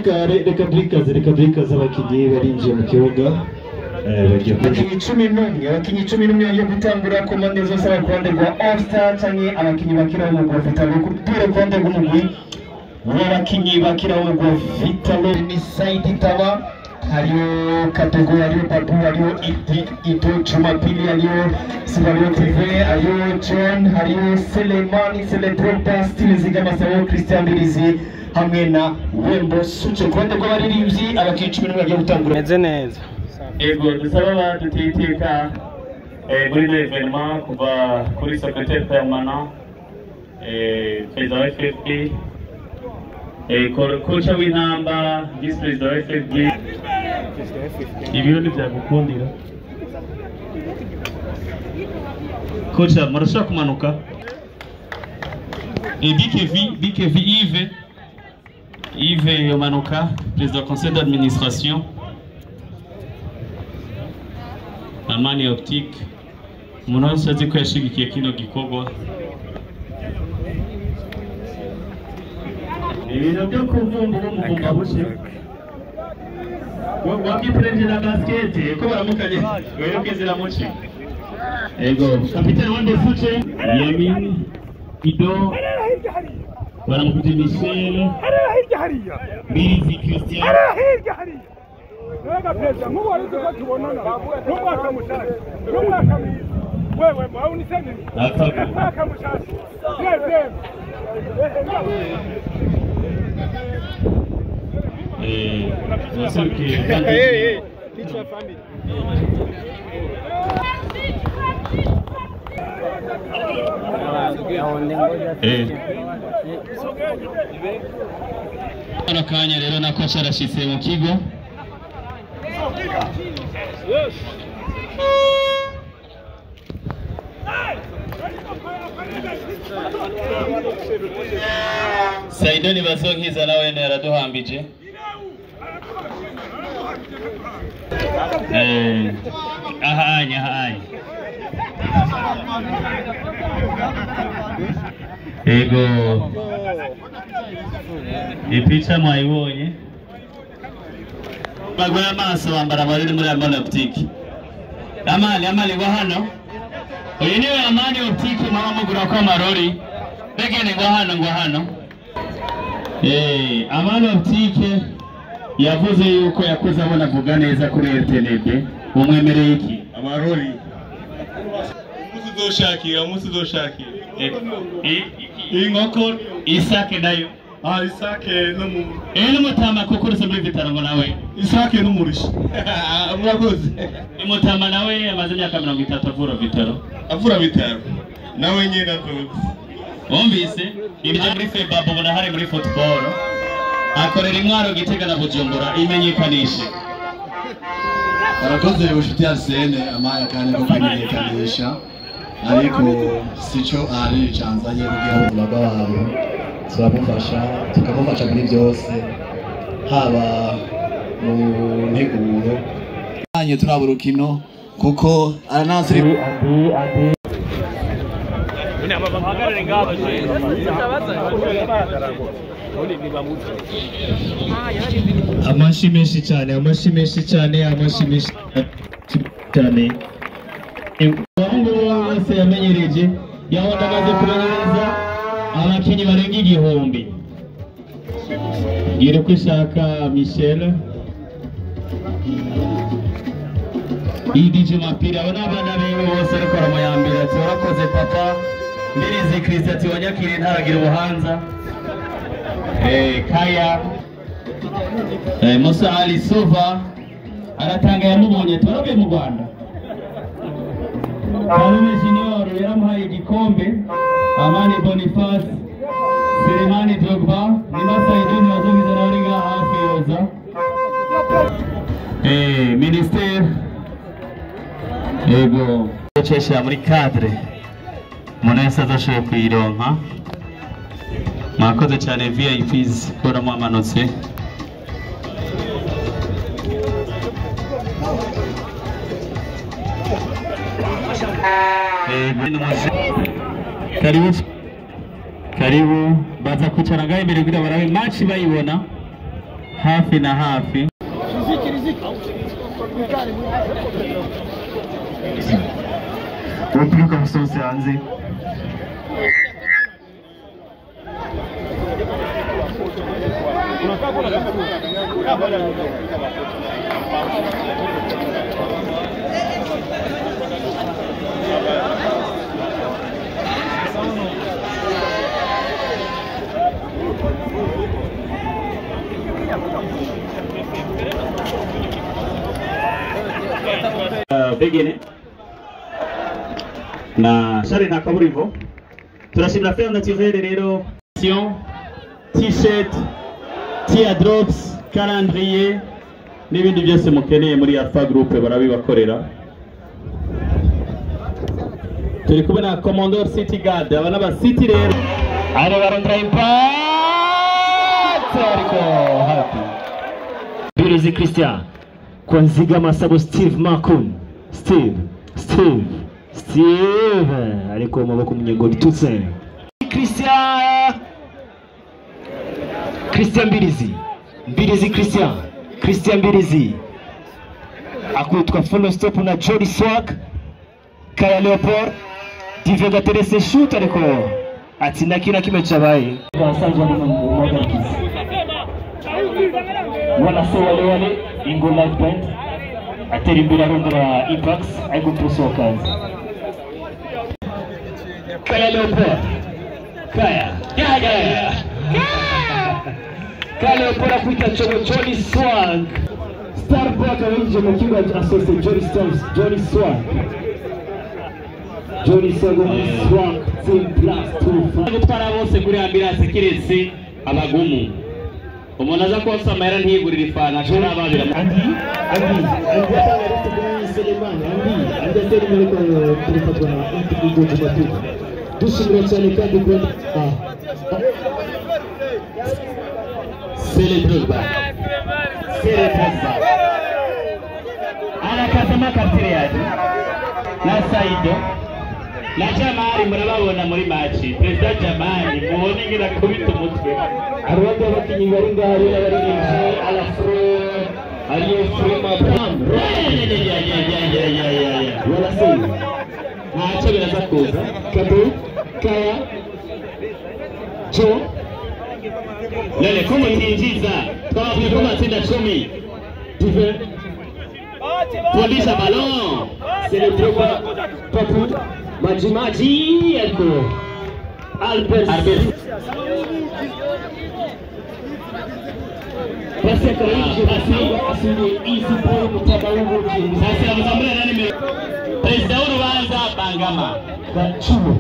reka duhikaze abakinnyi barinjiye mu kibuga abakinnyi 11 bagiye gutangura komande zose ku ruhande rwa All Star cyangwa abakinnyi bakira mu rwa Vitalo ku ruhande rw'umugwi w'abakinnyi bakira mu rwa Vitalo ni Saidi Taba hariyo Katogo hariyo Babu hariyo Ito Jumapili hariyo Sibario TV hariyo John hariyo Selemani Drogba Steve Zigamasabo Christian Birizi hamwe na Wembo Sucho ku ruhande rw'abaririmbyi abakinnyi 11 bagiye gutangura meze neza. Ego dusaba tutiteka muri l'événement kuva kuri secrétaire permanent président wa FFB coach w'intamba vice président wa FFB ibiro ntibyagukundira coach murashaka kumanuka BKV Yves Yomanuka président du conseil d'administration Amani Optique umuntu wese azi ko yashigikiye kino gikorwa ibintu byo kuvumbura umuvumba bushye wakiprenge na basket ko baramukanye rero kezira muci ego kapitani wande Suche Yamin Ido baramukuje Michel Birizi Christian Nega pesa mu wari ko tubonana n'umwaka mushaka n'umwaka wewe mwa uniseme n'umwaka mushaka teacher family Kanya rero na kocha arashitse mu kigo Saidoni bazonkiza nawe yaraduhambije ahanya ego ipicha mwayibonye bagwa amaso bambara abari muri Amani Optique amali wa hano uyu niwe Amani Optique mama mugura kwa marori begene ngo hano Amani Optique yavuze yuko yakoze abona vuga neza kuri RTNB umwemereye iki amarori umunsi uzoshakira inkoko isake nayo isake no mu n'umutama kuko uruse muri Vitalo ngo nawe isake n'umurishi murakoze imutama nawe amaze imyaka 30 avura Vitalo nawe nyine avuze wumvise ibyo muri Febabo ubona hari muri football akorera intwaro Gitega na Bujumbura imenyekanishe barakoze ubucuti Arsene amaya kandi ko kwimenyekanisha ariko sico ari canzanye kugira ngo bw'abantu turabufasha tukamufasha muri byose haba mu nteguro anye turaba urukino kuko aranaziri amashi menshi cyane abahungu bose yamenyereje yabona amaze kumenyereza abakinnyi barenga 1000 gira ko ishaka Michel idije mapira abana bewe bose ariko aramayambira ati warakoze papa Mbirizi Christian ati wanyakire ntaragira ubuhanza Kaya Musa Ali Sova aratanga yamubonye twarobe mu Rwanda Karume Junior yaramuhaye igikombe Amani Boniface Selemani Drogba Nimasa Iduni wazogiza nawe nga hafi yoza Minister ego chesha muri cadre Monesa azashoboye kuyironka mwakoze cyane VIPs kora mu amanotse karibu baza kwicara ngaho imbere kugira barabe match bayibona hafi na hafi. Umupira usohotse hanze. Begene na shari na kaburimbo turashimira Fer Naturel rero t-shirt, teardrops, calendrier n'ibindi byose mukeneye muri Alpha Group barabibakorera. Turi kubona Commodore City Guard abana ba City rero ari barondra impact ariko happy Birizi Christian kwa Nziga Masabo Steve Makun Steve ariko mu maboko munyego bitutse Christian Birizi Christian Birizi akutwa follow stop na Jody Swag Kaya Leopold Divega Terese shoot ariko atsinda kina kimwe cyabaye basanje mu mogakizi wala se wale ingo live band ateri imbere arondera Impact ariko tusokaza Kaya Leopold Kaya Leopold akuita Jody Swag Starboy akainje mu kibuga asose Jody Swag team plus 2 gutwara bose kuri ambulance kiretse abagumu umuntu aza kosa amahera ntiyigurira ifana ashobora ababira andi Selemani andi ateri muri ko turifatwa na Intigo Jumatuka dushimira cyane kandi kwa Celebrate anakazama kaptire yake na Saido na Jamari murababona muri match President Jamari muone ngira kubita umutwe arwanda bakinyi bari ngari n'abarinzi Alafro Aliyo Frema Pam wala se ntacyo biraza kuza Kabo Kaya Jo lele kama tinjiza twavuye ko matsinda 10 Dive Police ballon c'est le droit Papu Maji Elko Albert Pasa kaiji asini easy boy mutabawu sasa mzambura nani President urubanza Bangama Chuo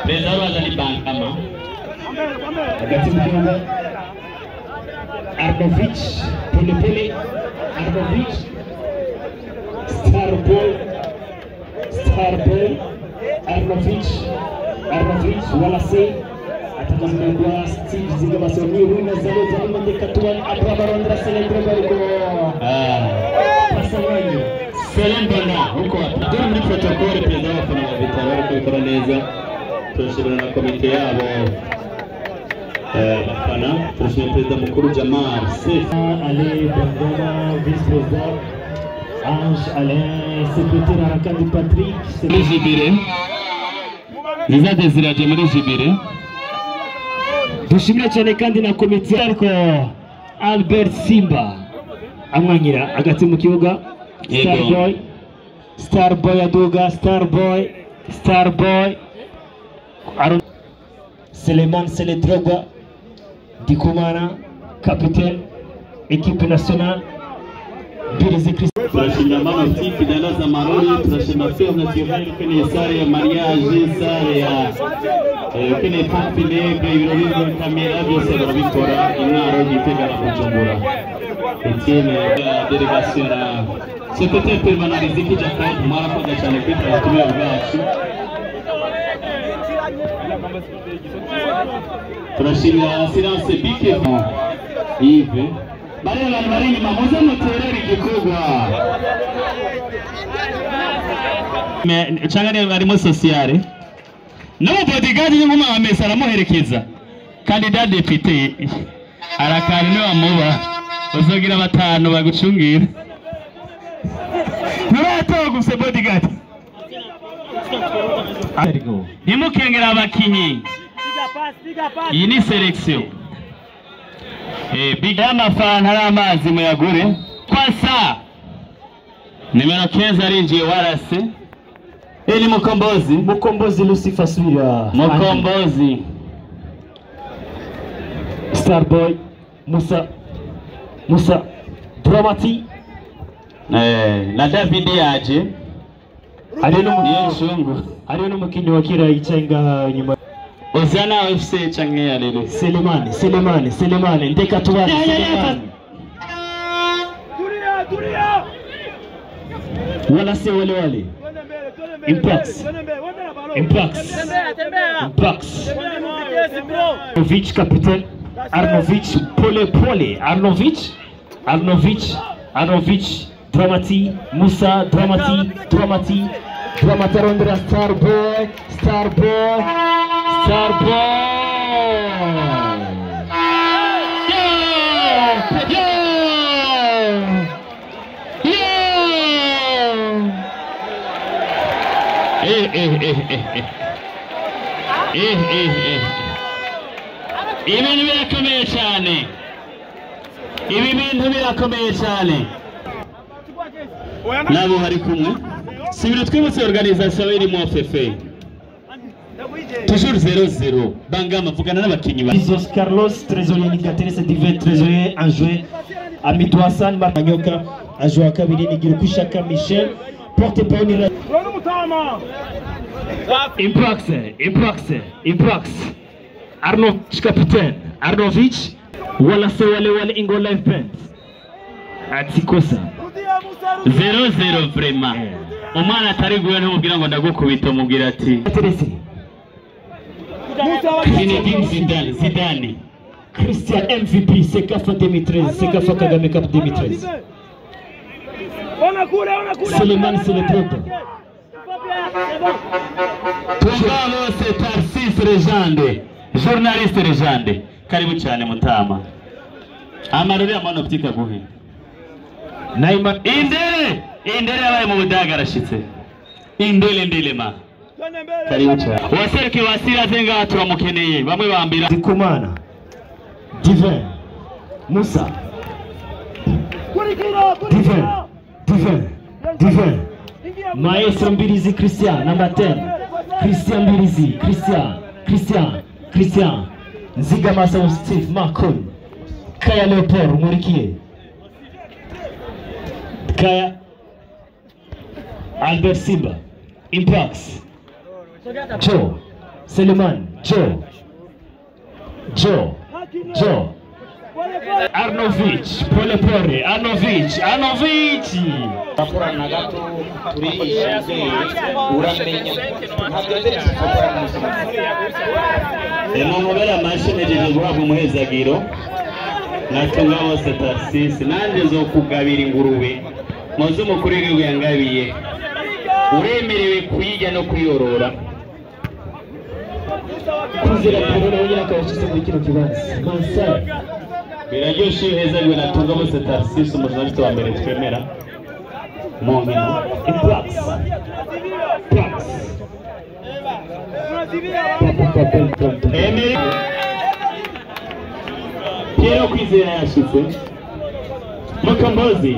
President urubanza ni Bangama agati mkiona Arbovic Pole Arbovic Starboy Arbovic wala se atakazimengwa Steve Zinga Masoni Runa Zalo Zalima Dekatuan Abrabarondra Selendra Bariko Pasawanyo Selendra huko ndio muri protocol President wafana wa vitaro kubikora neza turashirana na komite yabo bafana turashimira President mukuru Jamal Sef Ali Bandana Vice President Ange Alain Secrétaire Arakandi Patrick Jibire Ziza Desiraje muri Jibire dushimira cyane kandi na komite ariko Albert Simba amwanyira agati mu kibuga Starboy aduga Starboy Seleman Seledroga Dikumana capitaine équipe nationale Birizi Christian turashimira mama Tiki Dalaza Maroli turashimira Fer Naturel kene sare ya mariage sare ya kene pampinegre ibirori byo kamera byose barabikora intwaro Gitega na Bujumbura Etienne delegation na secrétaire permanent Riziki Jacob mwarakoze cyane kwitaba tumira bwacu turashimira Silence Bike Yves bari nyuma muze muterere igikorwa cyangwa niba barimo sociale no bodyguard y'inguma amesa aramuherekeza Candidat député arakani no amuba uzogira batanu bagucungira Nurato guse bodyguard Nimukengera abakinyi iyi ni selection big amafana hari amazi muyagure kwasa nimero 15 arinjiye warase ni Mukombozi Lucifer Suya Mukombozi Starboy Musa Dramati na David yaje ari no mukinyi wa kira ichenga nyuma Ozana FC change ya lele Selemani ndeka tuwa Tulia wala se wale Impax Arnovich capitaine Arnovich Pole Arnovich Dramati Musa Dramati Rondra Starboy Ibintu birakomeye cyane nabo hari kumwe sibiro twibutse organisation iri mu FFA toujours 0-0 Bangama vugana n'abakinyi ba Isos Carlos trésorier Nicateris Divet trésorier en joué Amidou Hassan Marmanyoka a joué à kabiri ni Girukushaka Michel porte-parole Impax Arnovich capitaine Arnovich wala se wale ingo live band atikosa 0-0 vraiment umwana atari guwe n'umubwira ngo ndagukubita umubwira ati Zidane Christian MVP Sekafa 2013 Sekafa Kagame Cup 2013 Suleiman Seletropa Tungabo c'est Tarsis Regende journaliste Regende karibu cyane mutama amaruri amano optika guhe Naima indere yabaye mu budaga arashitse indele ma karibu cyane waserke wasira zenga turamukeneye bamwe bambira Zikumana Divin Musa Divin Maestro Mbirizi Christian Namaten Christian Mbirizi Christian Nzigamasa Steve Marcon Kaya Leopold Murikie Kaya Albert Simba Impax Joe Seleman Joe Arnovich Pole Arnovich Bakora na gato turi ishize uramenye mubera mashine jeje guhabwa umuhezagiro natunga bose Tarsis nanje nzokugabira ingurube muze umukuru w'igihugu yangabiye uremerewe kuyijya no kuyorora Kuzera Corona wongera akabashyize muri kino kibanza Mansai biraryoshye uhezagwe natunga bose Tarsis umujournaliste wa mbere twemera Mongino Impax Emery Piero Kwizera yashitse Mukombozi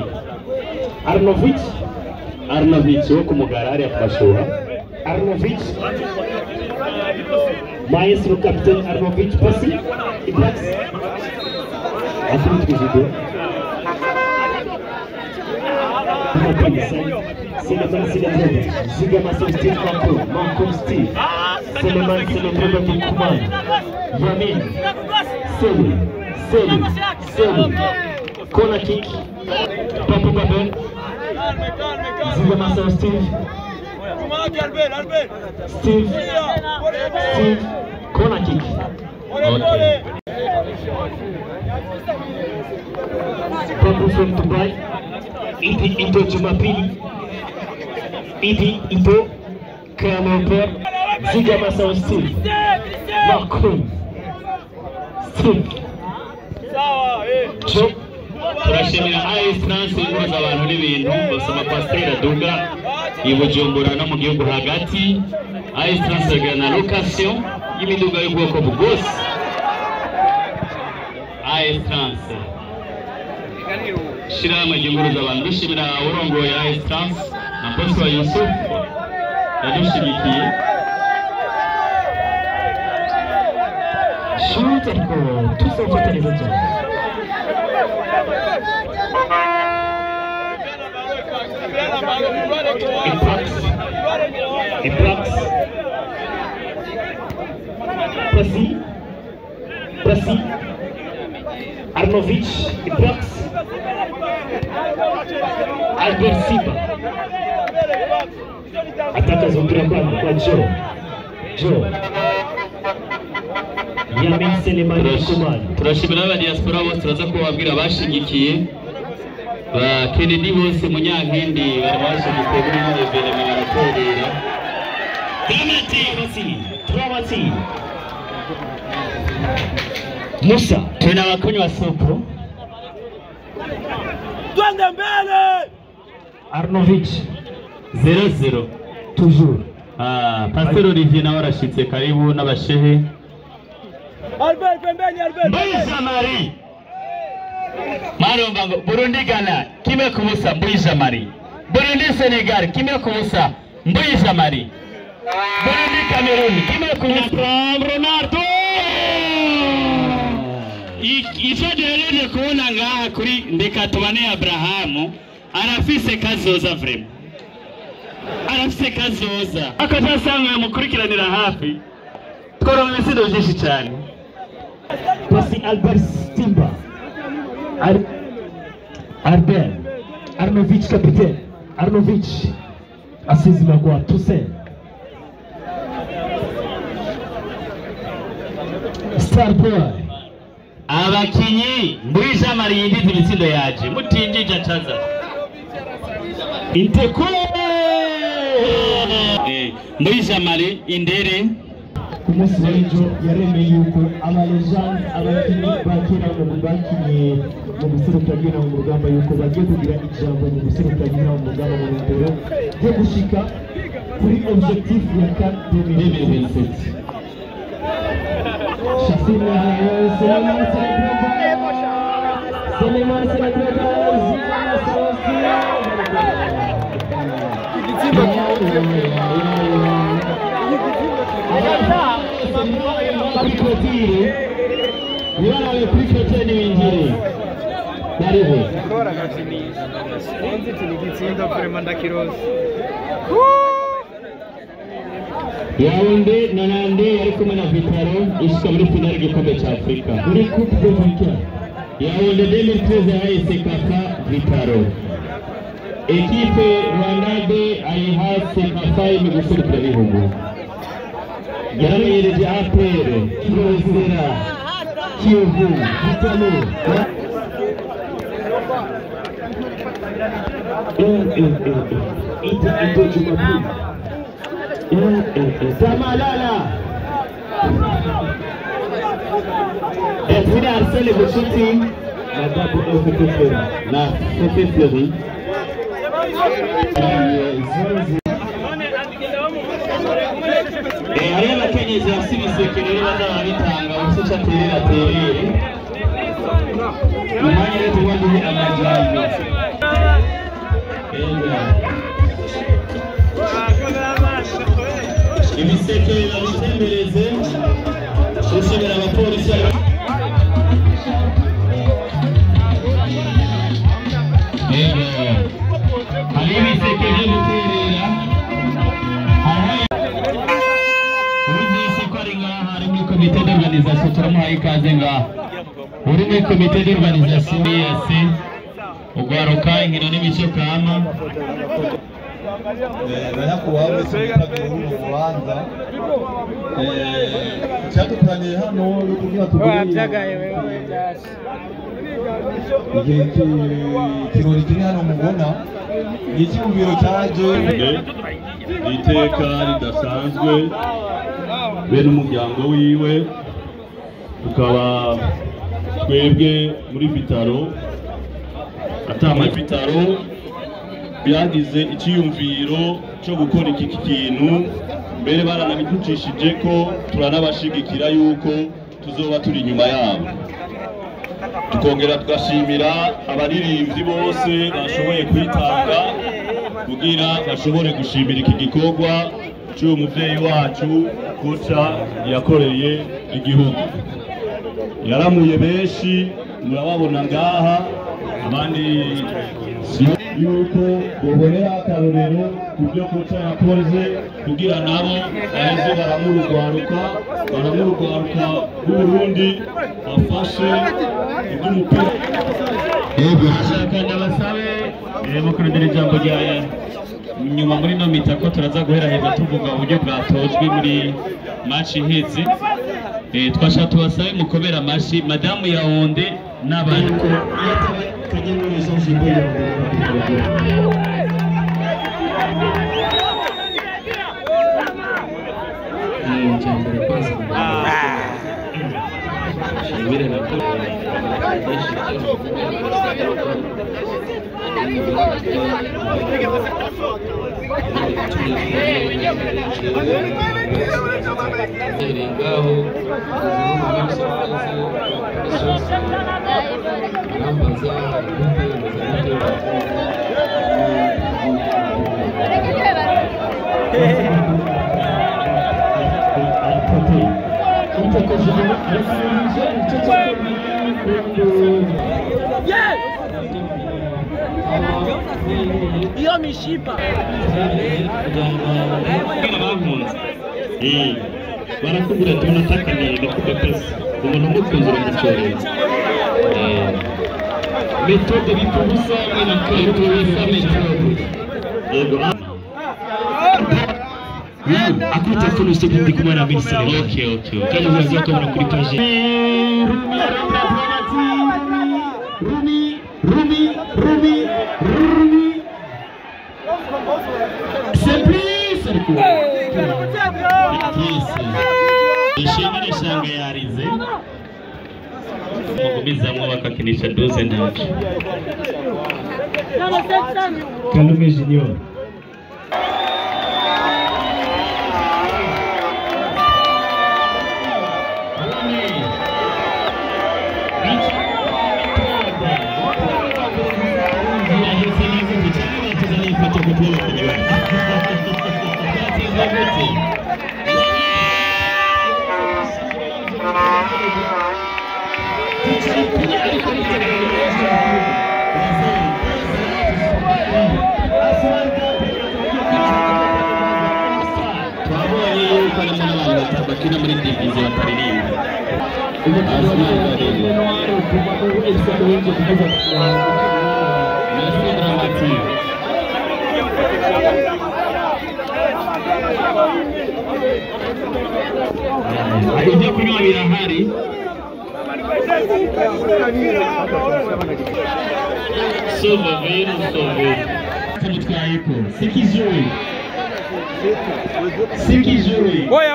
Arnovich wo kumugara ari afashuha Arnovich Maestro capitaine Arnovich Pasi Impax Athlete Kuzido Seleman Zigamasa Steve Marcon Steve Seleman Kumana Yamin Selu Corner kick Papu Babel Zigamasa Steve corner kick Okay. Papu from Dubai Ito Jumapili Ito Kaya Leopold Zigamasa Steve Marcon turashimira AS France ihuza abantu n'ibintu basoma Pasteur Aduga i Bujumbura no mu gihugu hagati. AS France igana location y'imiduga y'ubwoko bwose. AS France shirama gihuza abantu dushimira urongoye AS France na boss wa Yusuf yadushigikiye. Shoot ariko tuzofatanyiriza cyane. Impact. Pasi. Arnovic, Impact. Albert Simba. Ataka zombira kwa Joe. Yamin Selemani Kumali. Turashimira aba diaspora bose turaza kubabwira bashigikiye ba Kennedy bose munyankindi bari bashigikiye muri evenement baratorera. Dramati. Musa, tuna wakunywa wa soko. Twende mbele. Arnovic 0-0 toujours. Pasteur Olivier na warashitse karibu n'abashehe. Albert pembeni, Albert. Mbuiza Mari. Maromba Burundi Ghana kimwe ku busa Mbuiza Mari. Burundi Senegal kimwe ku busa Mbuiza Mari. Burundi Cameroon kimwe ku busa Ronaldo. Icyo duhereje kubona ngaha kuri Ndekatubane Abrahamu arafise kazoza vrema. Arafise kazoza. Akazasanga mukurikiranira hafi. Tworonka ibisindo byinshi cyane. Pasi Albert Simba. Albert. Arnovic capitaine. Arnovic. Asizi Magwa Toussaint. Star boy. Abakinyi Mbuiza Mari yindiza ibitsindo yaje. Mutinjije acaza. Inteko. Mbuiza Mari indere. Ku munsi w'ejo yaremeye yuko abalejande abakinnyi bakera mu bakinnyi mu guserukira mu rugamba yuko bagiye kugira ijambo mu guserukira mu rugamba mu ntero yo gushika kuri objectif ya CAN 2027. Shafina Seleman Abikotire Niwana weplikoteni wengine Karibu Kora gachinisha Enzi tinigitsindo kurema ndakirosi Yaounde Nanande yari kumwe na Vitaro ishika muri finali y'igikombe cya Afrika muri Coupe d'Afrique. Yaounde 2013 AS Kafa Vitaro. Ekipe Rwandade ayihase Kafai mu guserukira bihugu. Yarameyereje APR, Kiyovu, Vitalo. Ito Jumapili. Samalala. Fina Arsene Bouchouti La date est na Sophie Fleury. Hariho abakenyezi basibiseke rero bazaba bitanga ubusuca terera terere. Umwanya rero tuwaduhe amajambo. Ibiseke babitembereze dushimira abapolisi hari ibiseke byo guterera urumvise ko ari ngaha ari muri komite d'organisation turamuhaye ikaze ngaha uri muri komite d'organisation yese ugwaruka inkino n'imico kama banyakubaho wese mutagira mu rubanza cyadukoraniye hano yo kugira tugire igihe kirori kiri hano mubona ni icyumviro cyaje iteka ridasanzwe be n'umuryango wiwe tukaba twebwe muri Vitaro atama Vitaro byagize icyiyumviro cyo gukora iki kintu mbere baranabitucishije ko turanabashigikira yuko tuzoba turi inyuma yabo tukongera tugashimira abaririmbyi bose bashoboye kwitanga kugira bashobore gushimira iki gikorwa cy'uwo muvyeyi wacu Koca yakoreye igihugu yaramuye benshi murababona ngaha abandi yuko bobonera akarorero kubyo Koca yakoze kugira nabo baheze baramurugwaruka b'Uburundi bafashe iby'umupira ashaka ndabasabe mukurindira ijambo rya nyuma muri no mita ko turaza guheraheza tuvuga uburyo bwatojwe muri match iheze twasha tubasabe mukobera amashi madamu Yaonde n'abandi ko kanye muri sonje mbere cyambere kwasa shibire na ko Iyo mishipa barakubwira ati unatakaniye ndakupa pesa umuntu umukunzi uramucorera metode bifubusa mwene kwetu wesa metode yego akuta kono stepu ndi kumana minister okay kandi uzaza ko kuri page Rumi Simplice ariko ishimire shanga yarize mugumizamwe bakakinisha doze ndaje Kalume Junior bakina muri division bataririmba ibyo kunywa birahari kamutwayeko sikijuri oya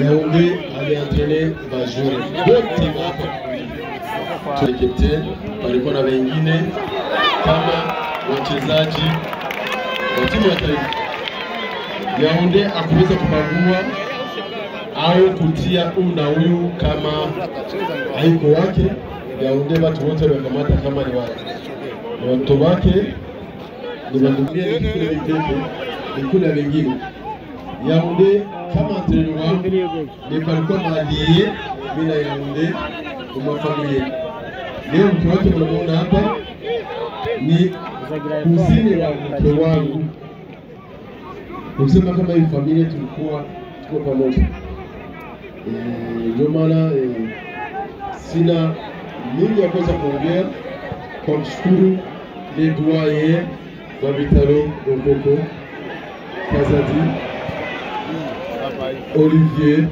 Yaoundé avait entraîné Bajore wote hapa tulikete walikuwa na wengine kama wachezaji wa timu ya taifa. Yaoundé akuweza kubagua au kutia huyu na huyu kama haiko wake. Yaoundé watu wote wakamata kama ni watu wake, ni wandumbia ni kule vitete ni kule wengine. Yaoundé kama entraîneur ni palikuwa maadhiye bila Yaoundé kwa familia. Leo mtu wake mnamuona hapa ni kusini wa mke wangu. Kusema kama hii familia tulikuwa tuko pamoja. Ndio maana sina mingi ya kuweza kuongea kwa kushukuru les doyens wa Vitaro Okoko, Kazadi, Olivier,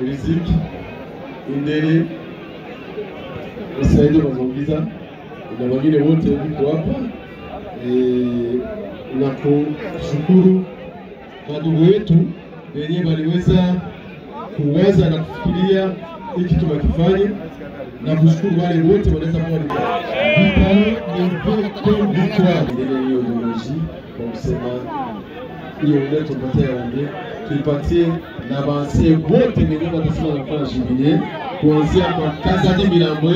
Rizik, Indele, Saidi Mazungiza na wengine wote wako hapa na kushukuru ndugu wetu wenyewe waliweza kuwaza na kufikiria hiki tunakifanya na kushukuru wale wote wanaweza kuwa ni hiyo ideology kwa kusema hiyo ndio tumpatie wale tuipatie na basi wote wenyewe watasema wanafanya shughuli kuanzia kwa kazi hadi Milambwe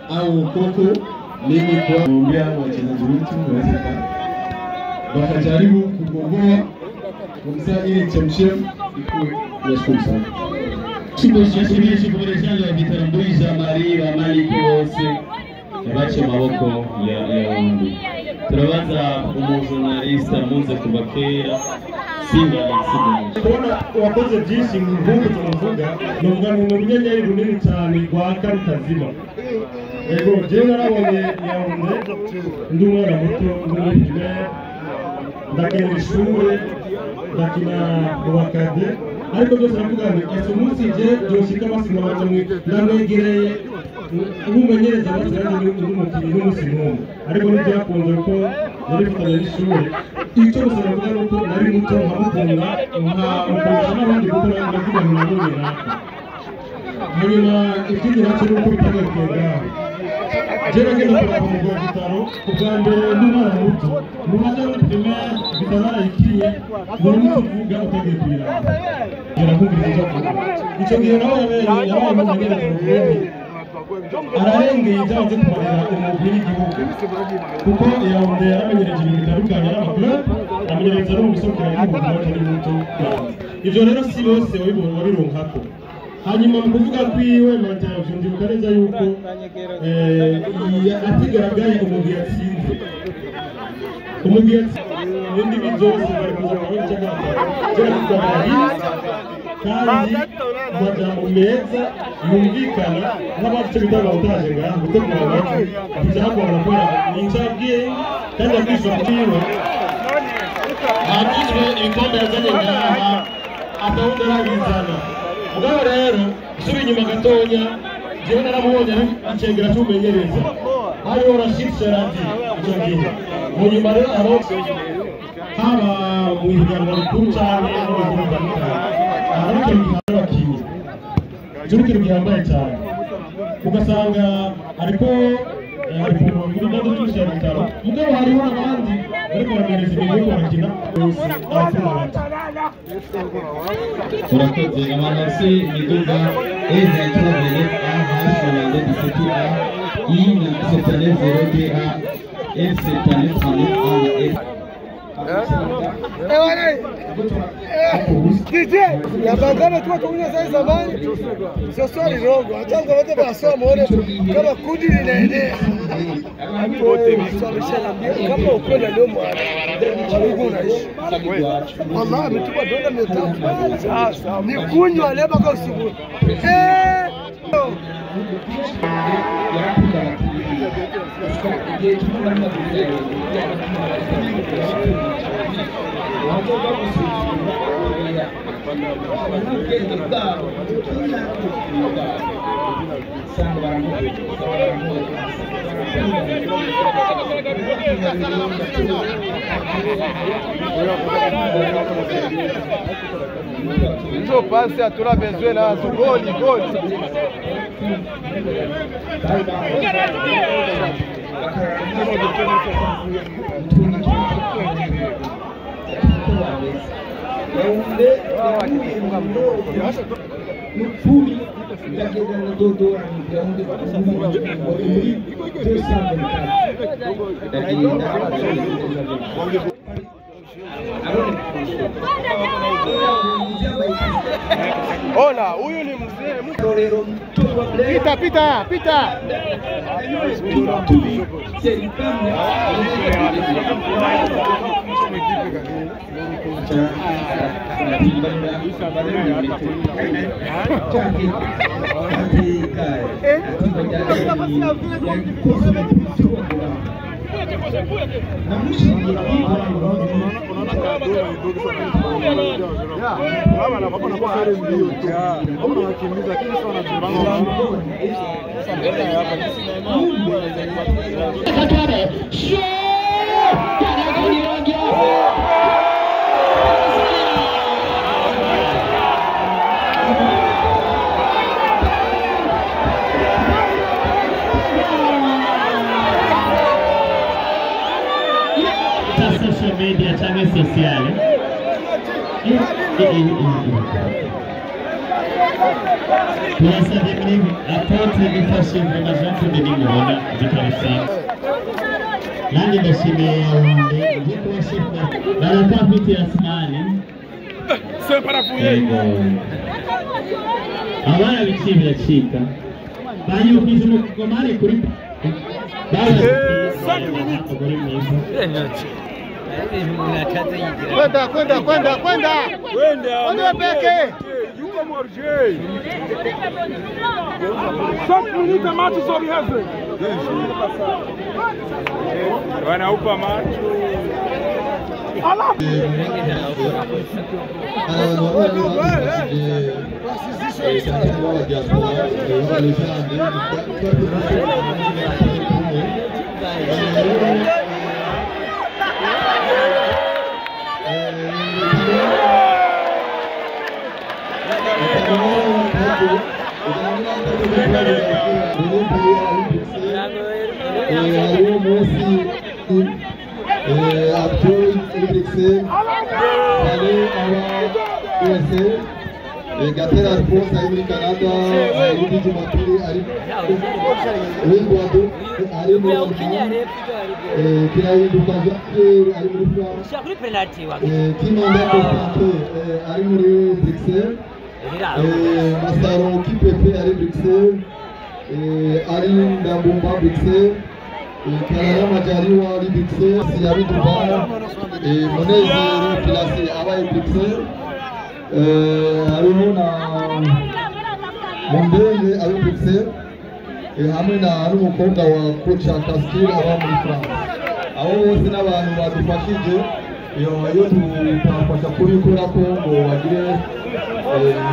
au Koko mimi kwa kuombea wachezaji wetu waweze wakajaribu kukomboa kumsa ili chemshem nashukuru sana. Kiboshyashimishi kuboreshaje bitambulisha mari wa maliki wose bache maboko ya undi. Turabaza umuzonalista muze kubakera Simba kubona wakoze byinshi nk'uko tumuvuga n'ubwa mu runyenyeri runini cyane rwa Karutazima. Ego je narabonye Yaounde ndi umwana muto ndi muri primaire ndagenda ishure ndakina mu bakade ariko byose navuga ngo ese umunsi je byoshika basima bamwe ndamwegereye umumenyereza basiranye n'umukinnyi n'umunsi n'umwe ariko ntibyakunze ko nari mfitanye n'ishure icyo gusa navuga ni uko nari muto nkamukunda nkamukoresha n'abandi kuko ndavuga ngo nabonye naka hanyuma ikindi nacyo ni uko bitagakenda jera ngenda kuraba mu bitaro ubwa mbere n'umwana muto mu majyaruguru primaire bitarayikiye buri munsi uvuga utagiye kuyiraba yarakubwira icyo gihe nawe yabaye umumenyereza mugeni ararengeye ibyaje kumarira umubiri w'igihugu kuko Yaounde yaramenyereje ibintu bitandukanye n'amakuru amenyereza no mu bisokera y'umuntu atari muto ibyo rero si bose wabironkako hanyuma mu kuvuga kwiwe Mathieu ndibuka neza yuko atigaragaye umugwi yatsinze n'indimi zose bari kuza mu gice kandi amajambo meza yumvikana n'abace bitanga utaje ngaha gutegura amajwi bizagora gukora incabwiye kandi akisha kwiwe hagizwe ibikombe yazanye ngaha atawundi arabizana ubwo rero usubira inyuma gatonya jewe naramubonye acengera cy'umumenyereza hariho Rashid Sherati icyo gihe mu nyuma rero abo haba mu higanwa rikuru cyane no mu bihugu bitandukanye ariko abakinnyi icyo ni ikintu gihambaye cyane ugasanga ariko muri bando cyose ya bitaro mugabo hariho n'abandi ariko bamenyereza ibintu yo barakina bose abakuru bato turakoze amanasi miduga E23 A H17A I97 0DA F739 DJ, ya bandana tu kunywa sasa zamani. Sio swali rogo. Hata wote basoma wale kama kundi linaenea. Wote wameshaambia kama ukwenda leo mwana. Mungu unaishi. Wallahi ametupa dola 300. Sasa ni kunywa leo mpaka usiku. Isso passe a tura Venezuela, gol. Hola, huyu ni mzee. Pita. social media canke sociale turasabye muri apotre bifashe amajambo n'imibona bikarusanga nanjye ndashimiye yawunde ngiye kubashimira baratafite Asmani abana biciye biracika banyukije umugomane kuri Kwenda peke. Yuko morje. 5 minutes macho sobre haze. Wanaupa macho. Gatera Alphonse ari muri Canada, Rudi Jumaturi ari ari muri Kirahinduka ari muri France, Kimanda Constantin ari muri Bruxelles, Masaro Kipepe ari Bruxelles, ari Ndambumba Bruxelles, Karara Majaliwa ari Bruxelles, Siyabi Dubai, Munezero Pilasi abaye Bruxelles, harimo na Mondenge ari Bruxelles, hamwe na n'umukobwa wa Coach Castil aba muri France. Abo bose n'abantu badufashije iyo tubafasha kubikora ko ngo bagire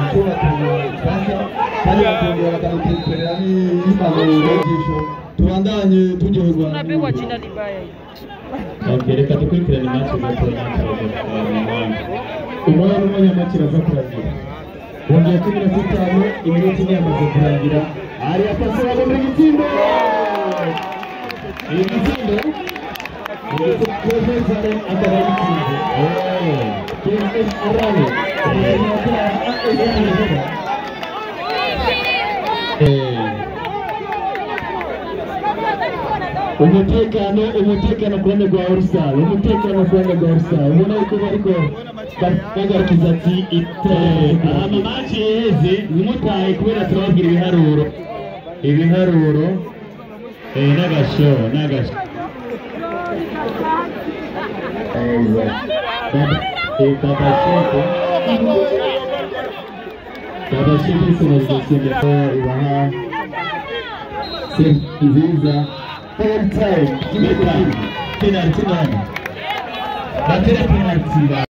icyo batufasha kandi bakongera bakadutekerera n'impanuro y'ijisho tubandanye turyoherwa. reka dukurikirane match umwana w'umunyamakuru aza kurangira bongeye 15 iminota ine yamaze kurangira ari apasi wabo muri gitsindo igitsindo Profesor antara gitsindo Profesor Arane umutekano kuruhande rwa Orsal ubona yuko bariko bagaragiza ati amamatch yeze nimutaye kubera turababwira ibiharuro n'agasho Babashike sinazosema ibaha nziza time penalty nani batera penalty